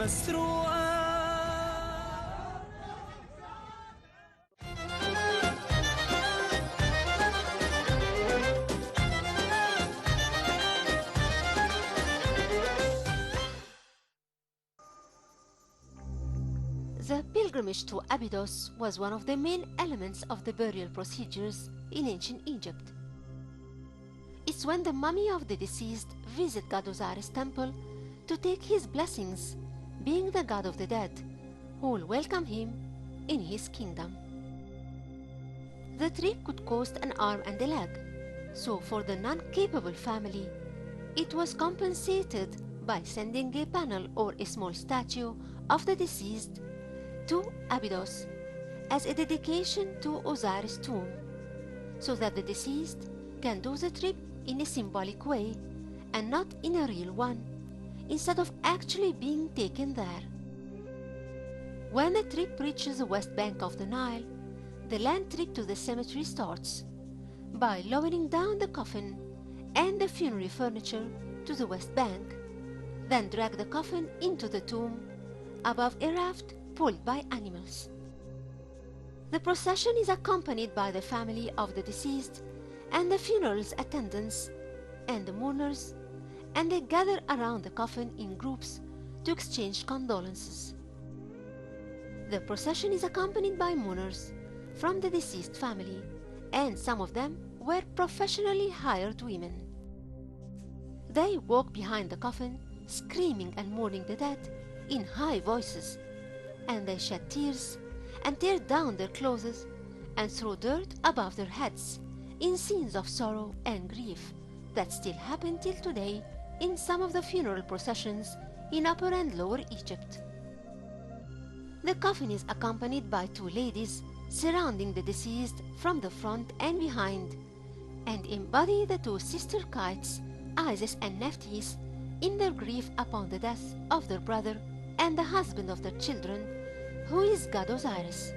مسروقة. The pilgrimage to Abydos was one of the main elements of the burial procedures in ancient Egypt. It's when the mummy of the deceased visits God Osiris' temple to take his blessings, being the god of the dead, who will welcome him in his kingdom. The trip could cost an arm and a leg, so for the non-capable family, it was compensated by sending a panel or a small statue of the deceased to Abydos as a dedication to Osiris' tomb, so that the deceased can do the trip in a symbolic way and not in a real one, instead of actually being taken there. When the trip reaches the west bank of the Nile, the land trip to the cemetery starts by lowering down the coffin and the funerary furniture to the west bank, then drag the coffin into the tomb above a raft pulled by animals. The procession is accompanied by the family of the deceased and the funeral's attendants and the mourners, and they gather around the coffin in groups to exchange condolences. The procession is accompanied by mourners from the deceased family, and some of them were professionally hired women. They walk behind the coffin, screaming and mourning the dead in high voices, and they shed tears and tear down their clothes and throw dirt above their heads in scenes of sorrow and grief that still happen till today in some of the funeral processions in Upper and Lower Egypt. The coffin is accompanied by two ladies surrounding the deceased from the front and behind, and embody the two sister kites, Isis and Nephthys, in their grief upon the death of their brother and the husband of their children, who is God Osiris.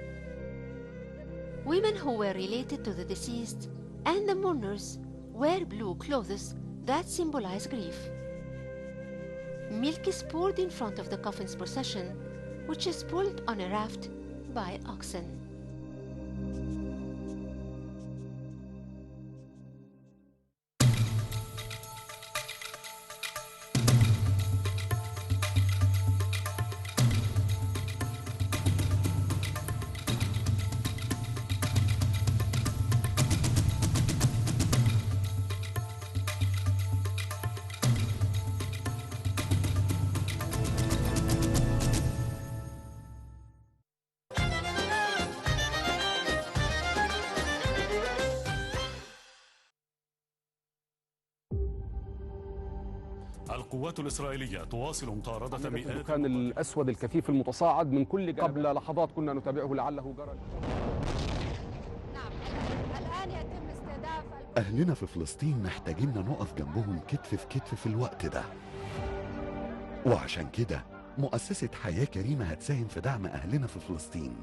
Women who were related to the deceased and the mourners wear blue clothes that symbolize grief. Milk is poured in front of the coffin's procession, which is pulled on a raft by oxen. القوات الإسرائيلية تواصل مطاردة مئات الدخان الأسود الكثيف المتصاعد من كل جانب. قبل لحظات كنا نتابعه لعله جرى. نعم، الآن يتم استهداف أهلنا في فلسطين محتاجين نقف جنبهم كتف في كتف في الوقت ده، وعشان كده مؤسسة حياة كريمة هتساهم في دعم أهلنا في فلسطين.